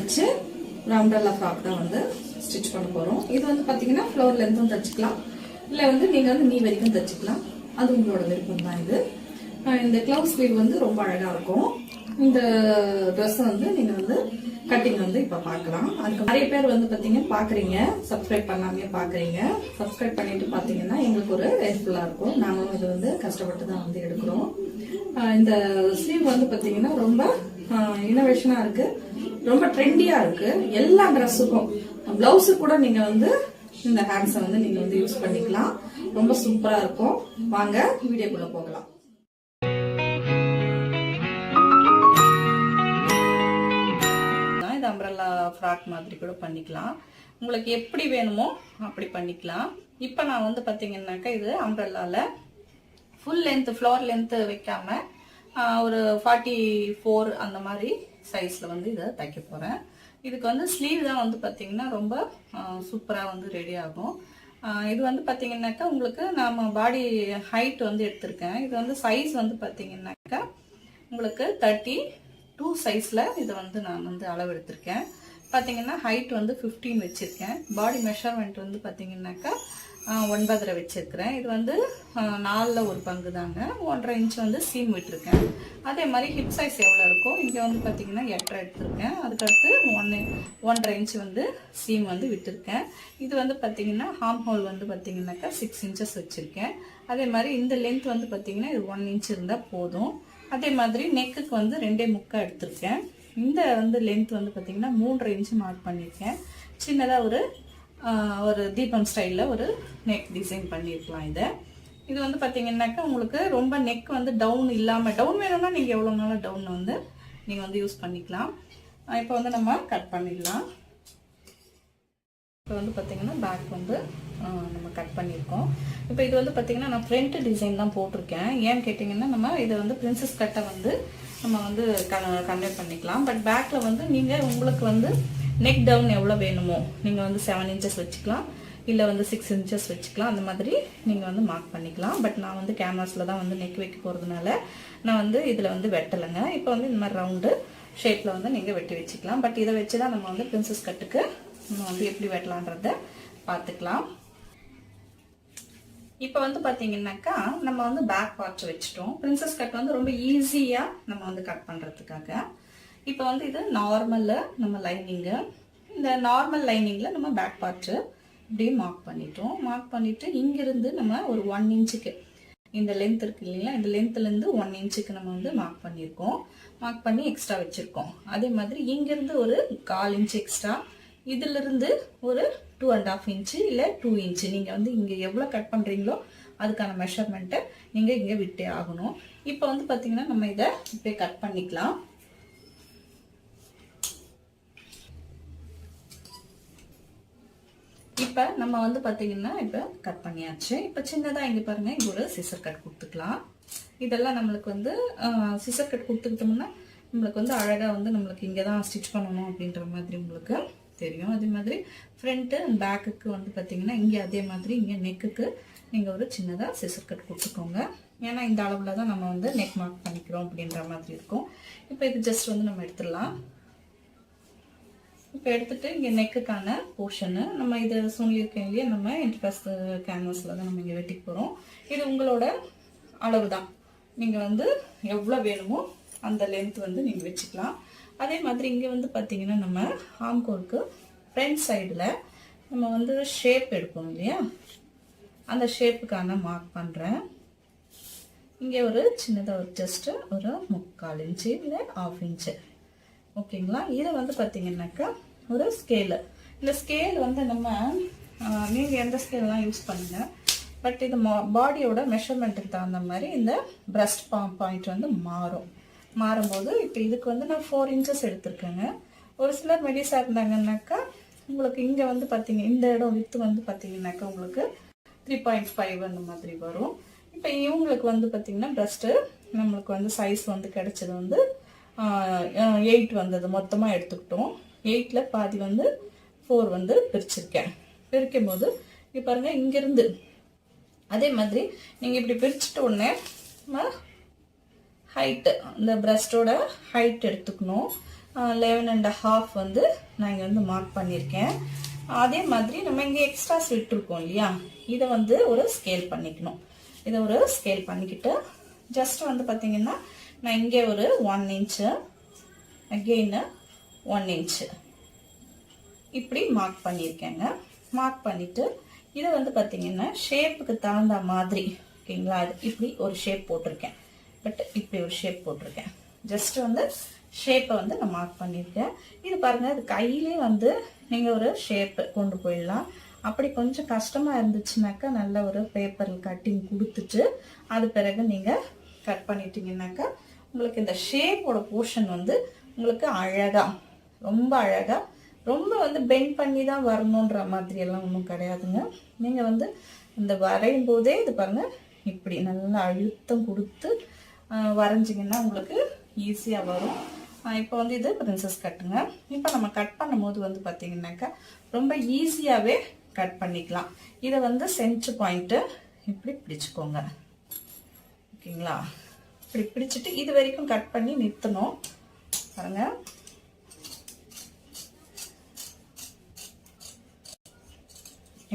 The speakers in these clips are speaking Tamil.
வச்சு ஒரு அம்பரல்லா ஃப்ராக் தான் வந்து ஸ்டிச் பண்ண போறோம். இது வந்து பாத்தீங்கன்னா ஃப்ளோர் லென்த்தும் தச்சுக்கலாம், இல்ல வந்து நீங்க வந்து நீ வரைக்கும் தச்சுக்கலாம். அது உங்களோட விருப்பம் தான். இது இந்த க்ளவுஸ் ஸ்லீவ் வந்து ரொம்ப அழகா இருக்கும். இந்த ட்ரெஸ் வந்து நீங்க வந்து கட்டிங் வந்து இப்ப பாக்கலாம். அதுக்கு நிறைய பேர் வந்து பாத்தீங்கன்னா பாக்குறீங்க, சப்ஸ்கிரைப் பண்ணாமே பாக்குறீங்க. சப்ஸ்கிரைப் பண்ணிட்டு பாத்தீங்கன்னா எங்களுக்கு ஒரு ஹெல்ப்ஃபுல்லா இருக்கும். நாங்களும் இது வந்து கஷ்டப்பட்டு தான் வந்து எடுக்கிறோம். இந்த ஸ்லீவ் வந்து பாத்தீங்கன்னா ரொம்ப இனோவேஷனா இருக்கு, ரொம்ப ட்ரெண்டியா இருக்கு. எல்லா ட்ரெஸ்ஸுக்கும் பிளவுஸுக்கு கூட நீங்க வந்து இந்த ஹேண்ட்ஸை வந்து நீங்க வந்து யூஸ் பண்ணிக்கலாம். ரொம்ப சூப்பரா இருக்கும். வாங்க வீடியோக்குள்ள போகலாம். இந்த அம்பரல்லா ஃப்ராக் மாதிரி கூட பண்ணிக்கலாம். உங்களுக்கு எப்படி வேணுமோ அப்படி பண்ணிக்கலாம். இப்போ நான் வந்து பாத்தீங்கன்னாக்கா இது அம்பரல்லால ஃபுல் லென்த் ஃப்ளோர் லென்த் வைக்காம ஒரு 44 அந்த மாதிரி சைஸ்ல வந்து இதை தைக்க போறேன். இதுக்கு வந்து ஸ்லீவ் தான் வந்து பாத்தீங்கன்னா ரொம்ப சூப்பரா வந்து ரெடி ஆகும். இது வந்து பாத்தீங்கன்னாக்கா உங்களுக்கு நாம பாடி ஹைட் வந்து எடுத்திருக்கேன். இது வந்து சைஸ் வந்து பாத்தீங்கன்னாக்கா உங்களுக்கு 32 சைஸ்ல இதை வந்து நான் வந்து அளவு எடுத்திருக்கேன். பாத்தீங்கன்னா ஹைட் வந்து 15 வச்சிருக்கேன். பாடி மெஷர்மெண்ட் வந்து பாத்தீங்கன்னாக்கா 9.5 வச்சிருக்கிறேன். இது வந்து 4ல் ஒரு பங்கு தாங்க. 1.5 இன்ச் வந்து சீம் விட்டுருக்கேன். அதே மாதிரி ஹிப் சைஸ் எவ்வளோ இருக்கோ இங்கே வந்து பார்த்தீங்கன்னா 8.5 எடுத்திருக்கேன். அதுக்கடுத்து 1.5 இன்ச் வந்து சீம் வந்து விட்டுருக்கேன். இது வந்து பார்த்தீங்கன்னா ஹார்ம் ஹோல் வந்து பார்த்தீங்கன்னாக்கா 6 இன்ச்சஸ் வச்சுருக்கேன். அதே மாதிரி இந்த லென்த் வந்து பார்த்தீங்கன்னா இது 1 இன்ச் இருந்தால் போதும். அதே மாதிரி நெக்குக்கு வந்து 2.25 எடுத்திருக்கேன். இந்த வந்து லென்த் வந்து பார்த்தீங்கன்னா 3.5 இன்ச் மார்க் பண்ணியிருக்கேன். சின்னதாக ஒரு தீபம் ஸ்டைலில் ஒரு நெக் டிசைன் பண்ணியிருக்கலாம். இது வந்து பார்த்தீங்கன்னாக்கா உங்களுக்கு ரொம்ப நெக் வந்து டவுன் இல்லாமல், டவுன் வேணும்னா நீங்கள் எவ்வளோ நாளும் டவுன் வந்து நீங்கள் வந்து யூஸ் பண்ணிக்கலாம். இப்போ வந்து நம்ம கட் பண்ணிடலாம். இப்போ வந்து பார்த்தீங்கன்னா பேக் வந்து நம்ம கட் பண்ணியிருக்கோம். இப்போ இது வந்து பார்த்தீங்கன்னா நான் ஃப்ரண்ட் டிசைன் தான் போட்டிருக்கேன். ஏன்னு கேட்டிங்கன்னா நம்ம இதை வந்து பிரின்சஸ் கட்டை வந்து நம்ம வந்து கன்வெர்ட் பண்ணிக்கலாம். பட் பேக்கில் வந்து நீங்கள் உங்களுக்கு வந்து நெக் டவுன் எவ்வளோ வேணுமோ நீங்கள் வந்து 7 இன்ச்சஸ் வச்சுக்கலாம், இல்லை வந்து 6 இன்ச்சஸ் வச்சுக்கலாம். அந்த மாதிரி நீங்கள் வந்து மார்க் பண்ணிக்கலாம். பட் நான் வந்து கேன்வாஸில் தான் வந்து நெக் வைக்க போகிறதுனால நான் வந்து இதில் வந்து வெட்டலைங்க. இப்போ வந்து இந்த மாதிரி ரவுண்டு ஷேப்பில் வந்து நீங்கள் வெட்டி வச்சுக்கலாம். பட் இதை வச்சு தான் நம்ம வந்து பிரின்சஸ் கட்டுக்கு நம்ம வந்து எப்படி வெட்டலான்றத பார்த்துக்கலாம். இப்போ வந்து பார்த்தீங்கன்னாக்கா நம்ம வந்து பேக் பார்ட் வச்சுட்டோம். பிரின்சஸ் கட் வந்து ரொம்ப ஈஸியாக நம்ம வந்து கட் பண்ணுறதுக்காக இப்போ வந்து இது நார்மலில் நம்ம லைனிங்கு, இந்த நார்மல் லைனிங்கில் நம்ம பேக் பார்ட்டு இப்படியே மார்க் பண்ணிட்டோம். மார்க் பண்ணிவிட்டு இங்கிருந்து நம்ம ஒரு 1 இன்ச்சுக்கு இந்த லென்த் இருக்கு இல்லைங்களா, இந்த லென்த்லேருந்து 1 இன்ச்சுக்கு நம்ம வந்து மார்க் பண்ணியிருக்கோம். மார்க் பண்ணி எக்ஸ்ட்ரா வச்சுருக்கோம். அதே மாதிரி இங்கேருந்து ஒரு 1/4 இன்ச் எக்ஸ்ட்ரா, இதிலிருந்து ஒரு 2.5 இன்ச்சு இல்லை 2 இன்ச்சு நீங்கள் வந்து இங்கே எவ்வளோ கட் பண்ணுறீங்களோ அதுக்கான மெஷர்மெண்ட்டை நீங்கள் இங்கே விட்டே ஆகணும். இப்போ வந்து பார்த்தீங்கன்னா நம்ம இதை இப்படியே கட் பண்ணிக்கலாம். இப்போ நம்ம வந்து பார்த்தீங்கன்னா இப்போ கட் பண்ணியாச்சு. இப்போ சின்னதாக இங்கே பாருங்கள், இங்கே ஒரு சிசர் கட் கொடுத்துக்கலாம். இதெல்லாம் நம்மளுக்கு வந்து சிசர் கட் கொடுத்துக்கிட்டோம்னா நம்மளுக்கு வந்து அழகாக வந்து நம்மளுக்கு இங்கே தான் ஸ்டிச் பண்ணணும் அப்படின்ற மாதிரி உங்களுக்கு தெரியும். அதே மாதிரி ஃப்ரண்ட்டு அண்ட் பேக்குக்கு வந்து பார்த்தீங்கன்னா இங்கே அதே மாதிரி இங்கே நெக்குக்கு நீங்கள் ஒரு சின்னதாக சிசர் கட் கொடுத்துக்கோங்க. ஏன்னா இந்த அளவில் தான் நம்ம வந்து நெக் மார்க் பண்ணிக்கிறோம் அப்படின்ற மாதிரி இருக்கும். இப்போ இது ஜஸ்ட் வந்து நம்ம எடுத்துடலாம். இப்போ எடுத்துட்டு இங்கே நெக்குக்கான போர்ஷனு நம்ம இதை சொல்லியிருக்கேன் இல்லையா, நம்ம இன்ட்ரெஸ்ட் கேன்வாஸில் தான் நம்ம இங்கே வெட்டிக்க போகிறோம். இது உங்களோட அளவு தான். நீங்கள் வந்து எவ்வளோ வேணுமோ அந்த லென்த் வந்து நீங்கள் வச்சுக்கலாம். அதே மாதிரி இங்கே வந்து பார்த்தீங்கன்னா நம்ம ஆர்ம் ஹோலுக்கு ஃப்ரண்ட் சைடில் நம்ம வந்து ஷேப் எடுப்போம் இல்லையா, அந்த ஷேப்புக்கான மார்க் பண்ணுறேன். இங்கே ஒரு சின்னதாக ஒரு ஜஸ்ட்டு ஒரு 3/4 இன்ச்சு இல்லை 1/2 இன்ச்சு. ஓகேங்களா. இதை வந்து பார்த்தீங்கன்னாக்கா ஒரு ஸ்கேலு, இந்த ஸ்கேல் வந்து நம்ம நீங்கள் எந்த ஸ்கேல்லாம் யூஸ் பண்ணுங்க. பட் இது பாடியோட மெஷர்மெண்ட்டுக்கு தகுந்த மாதிரி இந்த பிரஸ்ட் பாயிண்ட் வந்து மாறும்போது இப்போ இதுக்கு வந்து நான் 4 இன்ச்சஸ் எடுத்திருக்கேங்க. ஒரு சிலர் மெடிஸாக இருந்தாங்கன்னாக்கா உங்களுக்கு இங்கே வந்து பார்த்தீங்க இந்த இடம் வித்து வந்து பார்த்தீங்கன்னாக்கா உங்களுக்கு 3.5 அந்த மாதிரி வரும். இப்போ இவங்களுக்கு வந்து பார்த்தீங்கன்னா பிரஸ்ட்டு நம்மளுக்கு வந்து சைஸ் வந்து கிடைச்சது வந்து 8 வந்தது. மொத்தமாக எடுத்துக்கிட்டோம். 8ல் பாதி வந்து 4 வந்து பிரிச்சிருக்கேன். பிரிக்கும் போது இப்போ பாருங்கள் இங்கேருந்து அதே மாதிரி நீங்கள் இப்படி பிரிச்சுட்டு உடனே நம்ம ஹைட்டு இந்த பிரஸ்டோட ஹைட் எடுத்துக்கணும். 11.5 வந்து நான் இங்கே வந்து மார்க் பண்ணியிருக்கேன். அதே மாதிரி நம்ம இங்கே எக்ஸ்ட்ராஸ் விட்டுருக்கோம் இல்லையா, இதை வந்து ஒரு ஸ்கேல் பண்ணிக்கணும். இதை ஒரு ஸ்கேல் பண்ணிக்கிட்டு ஜஸ்ட் வந்து பார்த்தீங்கன்னா நான் இங்கே ஒரு 1 இன்ச்சு, அகெயின் 1 இன்ச்சு இப்படி மார்க் பண்ணியிருக்கேங்க. மார்க் பண்ணிவிட்டு இதை வந்து பார்த்தீங்கன்னா ஷேப்புக்கு தகுந்த மாதிரி, ஓகேங்களா, இப்படி ஒரு ஷேப் போட்டிருக்கேன். பட் இப்படி ஒரு ஷேப் போட்டிருக்கேன். ஜஸ்ட் வந்து ஷேப்பை வந்து நான் மார்க் பண்ணியிருக்கேன். இது பாருங்கள், இது கையிலே வந்து நீங்கள் ஒரு ஷேப்பு கொண்டு போயிடலாம். அப்படி கொஞ்சம் கஷ்டமாக இருந்துச்சுனாக்கா நல்ல ஒரு பேப்பரில் கட்டிங் கொடுத்துட்டு அது பிறகு நீங்கள் கட் பண்ணிட்டீங்கன்னாக்கா உங்களுக்கு இந்த ஷேப்போட போர்ஷன் வந்து உங்களுக்கு அழகாக, ரொம்ப அழகாக, ரொம்ப வந்து பெண்ட் பண்ணி தான் வரணுன்ற மாதிரி எல்லாம் ஒன்றும் கிடையாதுங்க. நீங்கள் வந்து இந்த வரையும் போதே இது பாருங்கள், இப்படி நல்லா அழுத்தம் கொடுத்து வரைஞ்சிங்கன்னா உங்களுக்கு ஈஸியாக வரும். இப்போ வந்து இது பிரின்சஸ் கட்டுங்க. இப்போ நம்ம கட் பண்ணும்போது வந்து பார்த்தீங்கன்னாக்கா ரொம்ப ஈஸியாகவே கட் பண்ணிக்கலாம். இதை வந்து சென்டர் பாயிண்ட்டு இப்படி பிடிச்சிக்கோங்க, ஓகேங்களா. இப்படி பிடிச்சிட்டு இது வரைக்கும் கட் பண்ணி நிறுத்தணும் பாருங்க.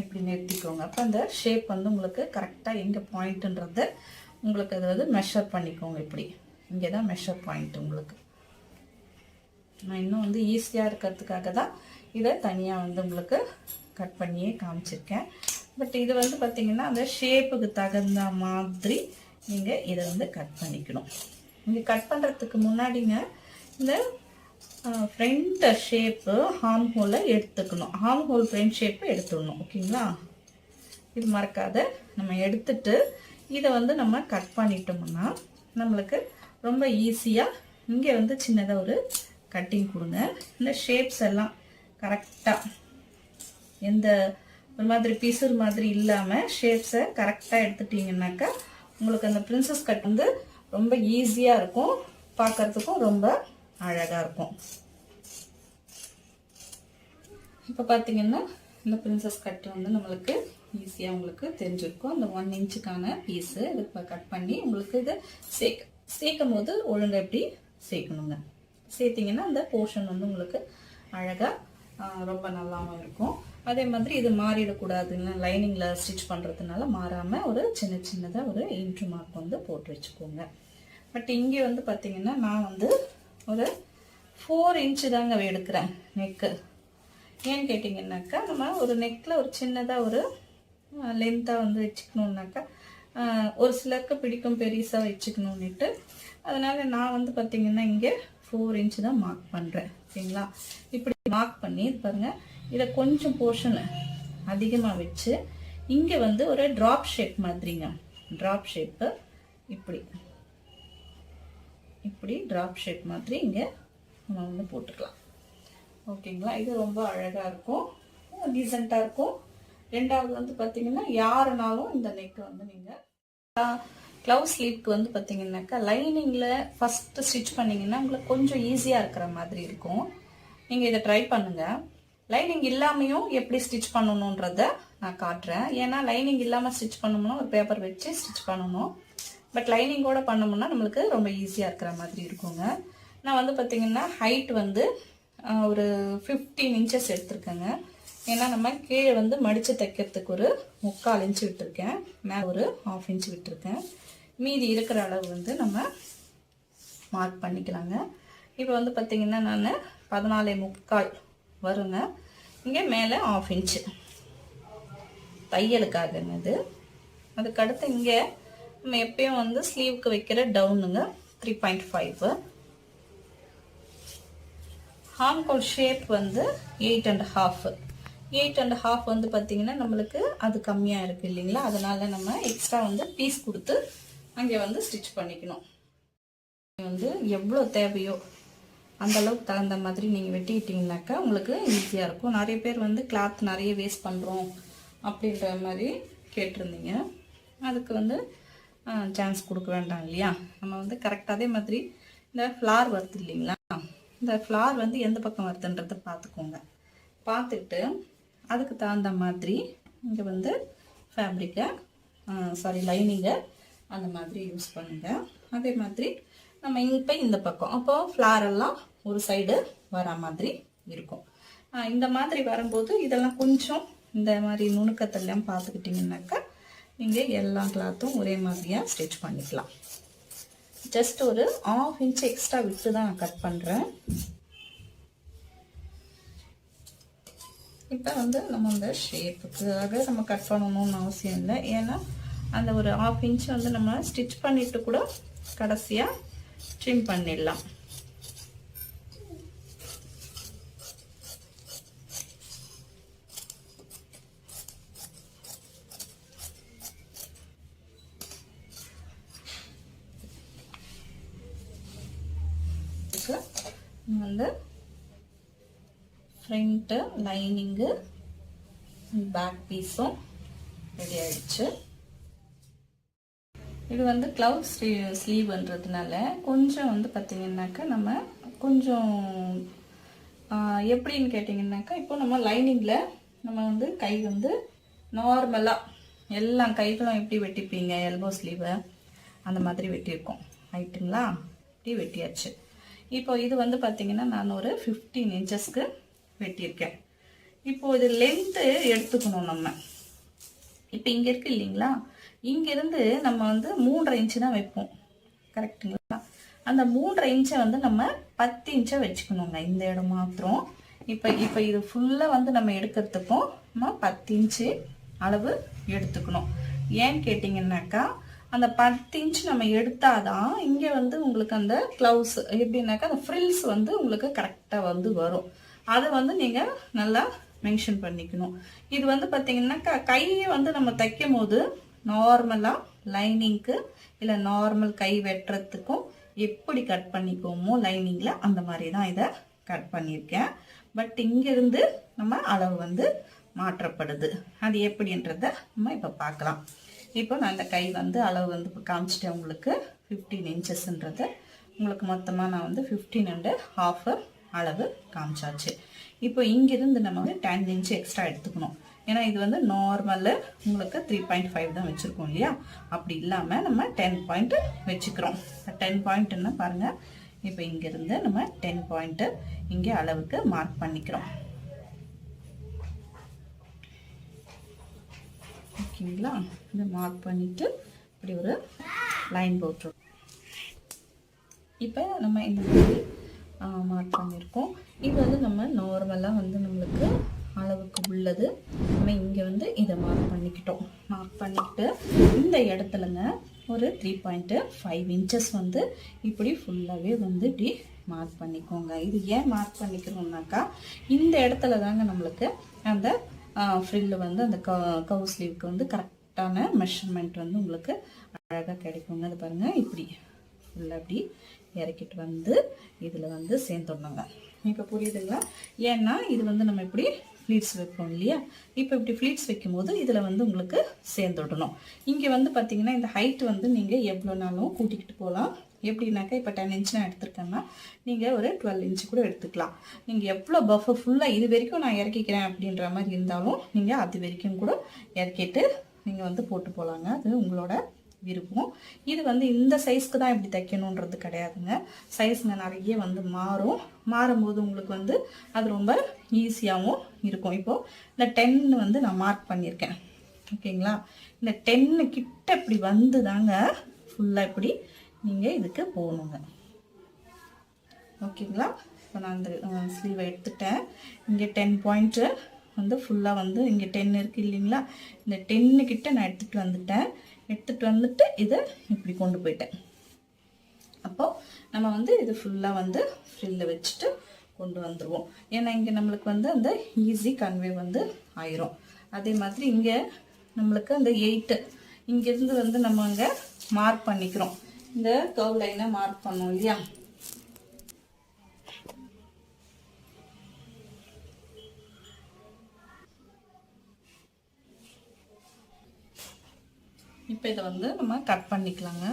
இப்படி நிறுத்திக்கோங்க. அப்போ அந்த ஷேப் வந்து உங்களுக்கு கரெக்டாக எங்கே பாயிண்ட்டுன்றது உங்களுக்கு அதை வந்து மெஷர் பண்ணிக்கோங்க. இப்படி இங்கே தான் மெஷர் பாயிண்ட் உங்களுக்கு. நான் இன்னும் வந்து ஈஸியாக இருக்கிறதுக்காக தான் இதை தனியாக வந்து உங்களுக்கு கட் பண்ணியே காமிச்சிருக்கேன். பட் இது வந்து பார்த்திங்கன்னா அந்த ஷேப்புக்கு தகுந்த மாதிரி நீங்கள் இதை வந்து கட் பண்ணிக்கணும். இங்கே கட் பண்ணுறதுக்கு முன்னாடிங்க இந்த ஃப்ரண்ட் ஷேப்பு ஹார்ம் ஹோலை எடுத்துக்கணும். ஹார்ம் ஹோல் ஃப்ரண்ட் ஷேப்பு எடுத்துடணும், ஓகேங்களா. இது மறக்காத நம்ம எடுத்துட்டு இதை வந்து நம்ம கட் பண்ணிட்டோம்னா நம்மளுக்கு ரொம்ப ஈஸியாக இங்கே வந்து சின்னதாக ஒரு கட்டிங் கொடுங்க. இந்த ஷேப்ஸ் எல்லாம் கரெக்டாக எந்த ஒரு மாதிரி பீசர் மாதிரி இல்லாமல் ஷேப்ஸை கரெக்டாக எடுத்துட்டிங்கன்னாக்கா உங்களுக்கு அந்த பிரின்சஸ் கட் வந்து ரொம்ப ஈஸியாக இருக்கும், பார்க்கறதுக்கும் ரொம்ப அழகாக இருக்கும். இப்போ பார்த்தீங்கன்னா இந்த பிரின்சஸ் கட் வந்து நம்மளுக்கு ஈஸியாக உங்களுக்கு தெரிஞ்சிருக்கும். இந்த 1 இன்ச்சுக்கான பீஸு இது இப்போ கட் பண்ணி உங்களுக்கு இதை சேர்க்கும் போது ஒழுங்காக எப்படி சேர்க்கணுங்க. சேர்த்திங்கன்னா அந்த போர்ஷன் வந்து உங்களுக்கு அழகாக ரொம்ப நல்லாவும் இருக்கும். அதே மாதிரி இது மாறிடக்கூடாதுங்க. லைனிங்கில் ஸ்டிச் பண்ணுறதுனால மாறாமல் ஒரு சின்னதாக ஒரு இன்ட்ரு மார்க் வந்து போட்டு வச்சுக்கோங்க. பட் இங்கே வந்து பார்த்திங்கன்னா நான் வந்து ஒரு 4 இன்ச்சு தாங்க எடுக்கிறேன் நெக்கு. ஏன்னு கேட்டிங்கன்னாக்கா நம்ம ஒரு நெக்கில் ஒரு சின்னதாக ஒரு லென்த்தாக வந்து வச்சுக்கணுன்னாக்கா ஒரு சிலருக்கு பிடிக்கும் பெருசாக வச்சுக்கணுன்னுட்டு, அதனால் நான் வந்து பார்த்திங்கன்னா இங்கே 4 இன்ச்சு தான் மார்க் பண்ணுறேன், ஓகேங்களா. இப்படி மார்க் பண்ணி பாருங்கள், இதை கொஞ்சம் போர்ஷன் அதிகமாக வச்சு இங்கே வந்து ஒரு ட்ராப் ஷேப் மாதிரிங்க, ட்ராப் ஷேப்பு இப்படி ட்ராப் ஷேப் மாதிரி இங்கே நம்ம வந்து போட்டுக்கலாம், ஓகேங்களா. இது ரொம்ப அழகாக இருக்கும், டீசெண்டாக இருக்கும். ரெண்டாவது வந்து பார்த்தீங்கன்னா யாருனாலும் இந்த நெக்கை வந்து நீங்கள் க்ளவுஸ் ஸ்லீவ்க்கு வந்து பார்த்தீங்கன்னாக்கா லைனிங்கில் ஃபஸ்ட்டு ஸ்டிச் பண்ணிங்கன்னா உங்களுக்கு கொஞ்சம் ஈஸியாக இருக்கிற மாதிரி இருக்கும். நீங்கள் இதை ட்ரை பண்ணுங்கள். லைனிங் இல்லாமையும் எப்படி ஸ்டிச் பண்ணணுன்றத நான் காட்டுறேன். ஏன்னா லைனிங் இல்லாமல் ஸ்டிச் பண்ணணும்னா ஒரு பேப்பர் வச்சு ஸ்டிச் பண்ணணும். பட் லைனிங்கோட பண்ணோம்னா நம்மளுக்கு ரொம்ப ஈஸியாக இருக்கிற மாதிரி இருக்குங்க. நான் வந்து பார்த்தீங்கன்னா ஹைட் வந்து ஒரு 15 இன்ச்சஸ் எடுத்திருக்கேங்க. ஏன்னா நம்ம கீழே வந்து மடித்து தைக்கிறதுக்கு ஒரு 3/4 இன்ச்சு விட்டுருக்கேன், மேலே ஒரு 1/2 இன்ச்சு விட்டுருக்கேன். மீதி இருக்கிற அளவு வந்து நம்ம மார்க் பண்ணிக்கலாங்க. இப்போ வந்து பார்த்திங்கன்னா நான் 14.75 வருங்க. இங்கே மேலே 1/2 இன்ச்சு தையலுக்காகங்க இது. அதுக்கடுத்து இங்கே நம்ம எப்பயும் வந்து ஸ்லீவுக்கு வைக்கிற டவுனுங்க 3.5. ஹார்ம்ஹோல் ஷேப் வந்து 8.5 வந்து பார்த்தீங்கன்னா நம்மளுக்கு அது கம்மியாக இருக்குது இல்லைங்களா. அதனால் நம்ம எக்ஸ்ட்ரா வந்து பீஸ் கொடுத்து அங்கே வந்து ஸ்டிச் பண்ணிக்கணும். வந்து எவ்வளோ தேவையோ அந்த அளவுக்கு தகுந்த மாதிரி நீங்கள் வெட்டிக்கிட்டிங்கனாக்கா உங்களுக்கு ஈஸியாக இருக்கும். நிறைய பேர் வந்து கிளாத் நிறைய வேஸ்ட் பண்ணுறோம் அப்படின்ற மாதிரி கேட்டிருந்தீங்க. அதுக்கு வந்து சான்ஸ் கொடுக்க வேண்டாம் இல்லையா. நம்ம வந்து கரெக்டாக அதே மாதிரி இந்த ஃப்ளார் வருது இல்லைங்களா, இந்த ஃப்ளார் வந்து எந்த பக்கம் வருதுன்றதை பார்த்துக்கோங்க. பார்த்துட்டு அதுக்கு தகுந்த மாதிரி இங்கே வந்து ஃபேப்ரிக்கை லைனிங்கை அந்த மாதிரி யூஸ் பண்ணுங்கள். அதே மாதிரி நம்ம இப்போ இந்த பக்கம் அப்போது ஃப்ளாரெல்லாம் ஒரு சைடு வர மாதிரி இருக்கும். இந்த மாதிரி வரும்போது இதெல்லாம் கொஞ்சம் இந்த மாதிரி நுணுக்கத்தெல்லாம் பார்த்துக்கிட்டிங்கனாக்கா நீங்கள் எல்லா கிளாத்தும் ஒரே மாதிரியாக ஸ்டிச் பண்ணிக்கலாம். ஜஸ்ட் ஒரு 1/2 இன்ச் எக்ஸ்ட்ரா விட்டு தான் நான் கட் பண்ணுறேன். இப்போ வந்து நம்ம இந்த ஷேப்புக்காக நம்ம கட் பண்ணணும்னு அவசியம் இல்லை. ஏன்னா அந்த ஒரு 1/2 இன்ச் வந்து நம்ம ஸ்டிச் பண்ணிட்டு கூட கடைசியாக ட்ரிம் பண்ணிடலாம். வந்து ஃப்ரண்ட்டு லைனிங்கு பேக் பீஸும் ரெடி ஆயிடுச்சு. இது வந்து க்ளவுட் ஸ்லீவ்ன்றதுனால கொஞ்சம் வந்து பார்த்தீங்கன்னாக்கா நம்ம கொஞ்சம் எப்படின்னு கேட்டிங்கன்னாக்கா இப்போ நம்ம லைனிங்கில் நம்ம வந்து கை வந்து நார்மலாக எல்லா கைகளும் எப்படி வெட்டிப்பீங்க எல்போ ஸ்லீவை அந்த மாதிரி வெட்டியிருக்கோம். ரைட்டுங்களா? இப்படி வெட்டியாச்சு. இப்போ இது வந்து பார்த்தீங்கன்னா நான் ஒரு 15 இன்ச்சஸ்க்கு வெட்டியிருக்கேன். இப்போ இது லென்த்து எடுத்துக்கணும் நம்ம. இப்போ இங்கே இருக்கு இல்லைங்களா, இங்கேருந்து நம்ம வந்து 3.5 இன்ச்சு தான் வைப்போம். கரெக்டுங்களா? அந்த 3.5 இன்ச்சை வந்து நம்ம 10 இன்ச்சை வச்சுக்கணுங்க இந்த இடம் மாத்திரம். இப்போ இது ஃபுல்லாக வந்து நம்ம எடுக்கிறதுக்கும் நம்ம 10 இன்ச்சு அளவு எடுத்துக்கணும். ஏன்னு கேட்டிங்கன்னாக்கா அந்த 10 இன்ச் நம்ம எடுத்தாதான் இங்கே வந்து உங்களுக்கு அந்த க்ளவுஸ் எப்படின்னாக்கா அந்த ஃப்ரில்ஸ் வந்து உங்களுக்கு கரெக்டாக வந்து வரும். அதை வந்து நீங்கள் நல்லா மென்ஷன் பண்ணிக்கணும். இது வந்து பார்த்தீங்கன்னாக்கா கையை வந்து நம்ம தைக்கும் போது நார்மலாக லைனிங்க்கு இல்லை நார்மல் கை வெட்டுறதுக்கும் எப்படி கட் பண்ணிக்கோமோ லைனிங்கில் அந்த மாதிரி தான் இதை கட் பண்ணியிருக்கேன். பட் இங்கேருந்து நம்ம அளவு வந்து மாற்றப்படுது. அது எப்படின்றத நம்ம இப்போ பார்க்கலாம். இப்போ நான் இந்த கை வந்து அளவு வந்து இப்போ காமிச்சிட்டேன் உங்களுக்கு 15 இன்ச்சஸ்ன்றது. உங்களுக்கு மொத்தமாக நான் வந்து 15.5 அளவு காமிச்சாச்சு. இப்போ இங்கிருந்து நம்ம வந்து 10 இன்ச் எக்ஸ்ட்ரா எடுத்துக்கணும். ஏன்னா இது வந்து நார்மலு உங்களுக்கு 3.5 தான் வச்சுருக்கோம் இல்லையா, அப்படி இல்லாமல் நம்ம 10 பாயிண்ட் வச்சுக்கிறோம். 10 பாயிண்ட்னா பாருங்கள், இப்போ இங்கிருந்து நம்ம 10 பாயிண்ட்டு இங்கே அளவுக்கு மார்க் பண்ணிக்கிறோம். ஓகேங்களா? இதை மார்க் பண்ணிவிட்டு இப்படி ஒரு லைன் போட்டுருவோம். இப்போ நம்ம இந்த மாதிரி மார்க் பண்ணியிருக்கோம். இது வந்து நம்ம நார்மலாக வந்து நம்மளுக்கு அளவுக்கு உள்ளது நம்ம இங்கே வந்து இதை மார்க் பண்ணிக்கிட்டோம். மார்க் பண்ணிக்கிட்டு இந்த இடத்துலங்க ஒரு 3.5 இன்ச்சஸ் வந்து இப்படி ஃபுல்லாகவே வந்து இப்படி மார்க் பண்ணிக்கோங்க. இது ஏன் மார்க் பண்ணிக்கிறோம்னாக்கா இந்த இடத்துல தாங்க நம்மளுக்கு அந்த ஃப்ரில்லு வந்து அந்த கவ் ஸ்லீவுக்கு வந்து கரெக்டான மெஷர்மெண்ட் வந்து உங்களுக்கு அழகாக கிடைக்குங்க. அது பாருங்கள், இப்படி ஃபுல்லாக அப்படி இறக்கிட்டு வந்து இதில் வந்து சேர்ந்துடணுங்க. இப்போ புரியுதுங்களா? ஏன்னா இது வந்து நம்ம இப்படி ஃப்ளீட்ஸ் வைப்போம் இல்லையா, இப்போ இப்படி ஃப்ளீட்ஸ் வைக்கும்போது இதில் வந்து உங்களுக்கு சேர்ந்துடணும். இங்கே வந்து பார்த்தீங்கன்னா இந்த ஹைட் வந்து நீங்கள் எவ்வளோ நாளும் கூட்டிக்கிட்டு போகலாம். எப்படின்னாக்கா இப்போ 10 இன்ச் நான் எடுத்துருக்கேன்னா நீங்கள் ஒரு 12 இன்ச்சு கூட எடுத்துக்கலாம். நீங்கள் எவ்வளோ பஃபர் ஃபுல்லாக இது வரைக்கும் நான் இறக்கிக்கிறேன் அப்படின்ற மாதிரி இருந்தாலும் நீங்கள் அது வரைக்கும் கூட இறக்கிட்டு நீங்கள் வந்து போட்டு போகலாங்க. அது உங்களோட விருப்பம். இது வந்து இந்த சைஸ்க்கு தான் இப்படி தைக்கணுன்றது கிடையாதுங்க. சைஸுங்க நிறைய வந்து மாறும்போது உங்களுக்கு வந்து அது ரொம்ப ஈஸியாகவும் இருக்கும். இப்போது இந்த 10 வந்து நான் மார்க் பண்ணியிருக்கேன். ஓகேங்களா? இந்த 10 கிட்ட இப்படி வந்து தாங்க ஃபுல்லாக இப்படி நீங்கள் இதுக்கு போகணுங்க. ஓகேங்களா? இப்போ நான் இந்த ஸ்லீவை எடுத்துட்டேன். இங்கே 10 பாயிண்ட்டு வந்து ஃபுல்லாக வந்து இங்கே 10 இருக்குது இல்லைங்களா, இந்த 10 கிட்ட நான் எடுத்துகிட்டு வந்துட்டு இதை இப்படி கொண்டு போயிட்டேன். அப்போது நம்ம வந்து இது ஃபுல்லாக வந்து ஃப்ரில்ல வச்சுட்டு கொண்டு வந்துடுவோம். ஏன்னா இங்கே நம்மளுக்கு வந்து அந்த ஈஸி கன்வே வந்து ஆயிரும். அதே மாதிரி இங்கே நம்மளுக்கு அந்த 8 இங்கேருந்து வந்து நம்ம அங்கே மார்க் பண்ணிக்கிறோம். இந்த கர்வ் லைனை மார்க் பண்ணோம் இல்லையா, இப்போ இதை வந்து நம்ம கட் பண்ணிக்கலாங்க.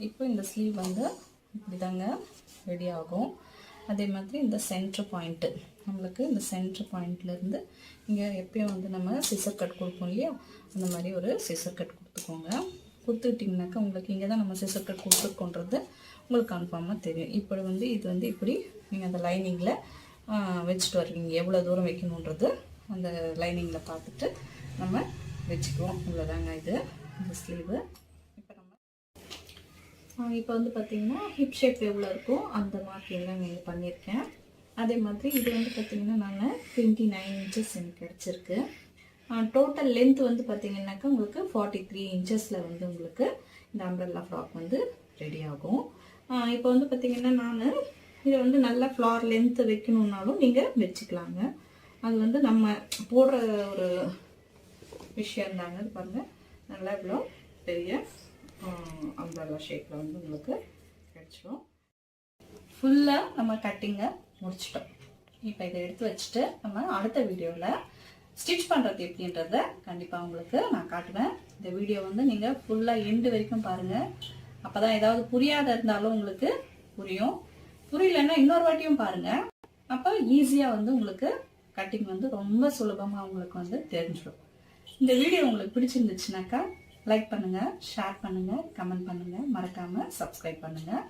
இப்போ இந்த ஸ்லீவ் வந்து இப்படி தாங்க ரெடி ஆகும். அதே மாதிரி இந்த சென்டர் பாயிண்ட்டு, நம்மளுக்கு இந்த சென்டர் பாயிண்ட்லேருந்து இங்கே எப்பயும் வந்து நம்ம சிசர் கட் கொடுப்போம் இல்லையா, அந்த மாதிரி ஒரு சிசர் கட் கொடுத்துக்கோங்க. கொடுத்துக்கிட்டிங்கனாக்கா உங்களுக்கு இங்கே தான் நம்ம சிசர் கட் கொடுத்துருக்கோன்றது உங்களுக்கு கன்ஃபார்மாக தெரியும். இப்போ வந்து இது வந்து இப்படி நீங்கள் அந்த லைனிங்கில் வச்சுட்டு வருவீங்க. எவ்வளோ தூரம் வைக்கணுன்றது அந்த லைனிங்கில் பார்த்துட்டு நம்ம வச்சுக்குவோம். இவ்வளோதாங்க இது இந்த ஸ்லீவு. இப்போ வந்து பார்த்திங்கன்னா ஹிப் ஷேப் எவ்வளோ இருக்கோ அந்த மார்க்கிங்லாம் நீங்கள் பண்ணியிருக்கேன். அதே மாதிரி இது வந்து பார்த்திங்கன்னா நான் 29 இன்ச்சஸ் எனக்கு கிடச்சிருக்கு. டோட்டல் லென்த் வந்து பார்த்திங்கனாக்கா உங்களுக்கு 43 இன்ச்சஸில் வந்து உங்களுக்கு இந்த அம்ப்ரெல்லா ஃப்ராக் வந்து ரெடி ஆகும். இப்போ வந்து பார்த்திங்கன்னா நான் இதை வந்து நல்லா ஃப்ளார் லென்த்து வைக்கணுன்னாலும் நீங்கள் வச்சுக்கலாங்க. அது வந்து நம்ம போடுற ஒரு விஷயம் தாங்க. இது பாருங்கள், நல்லா இவ்வளோ பெரிய அம்ப்ரெல்லா ஷேப்பில் வந்து உங்களுக்கு கிடச்சிடும். ஃபுல்லாக நம்ம கட்டிங்கை முடிச்சிட்டோம். இப்போ இதை எடுத்து வச்சுட்டு நம்ம அடுத்த வீடியோவில் ஸ்டிச் பண்ணுறது எப்படின்றத கண்டிப்பாக உங்களுக்கு நான் காட்டுவேன். இந்த வீடியோ வந்து நீங்கள் ஃபுல்லாக எண்டு வரைக்கும் பாருங்கள். அப்போ தான் ஏதாவது புரியாத இருந்தாலும் உங்களுக்கு புரியும். புரியலன்னா இன்னொரு வாட்டியும் பாருங்கள். அப்போ ஈஸியாக வந்து உங்களுக்கு கட்டிங் வந்து ரொம்ப சுலபமாக உங்களுக்கு வந்து தெரிஞ்சிடும். இந்த வீடியோ உங்களுக்கு பிடிச்சிருந்துச்சுனாக்கா லைக் பண்ணுங்கள், ஷேர் பண்ணுங்கள், கமெண்ட் பண்ணுங்கள், மறக்காமல் சப்ஸ்கிரைப் பண்ணுங்கள்.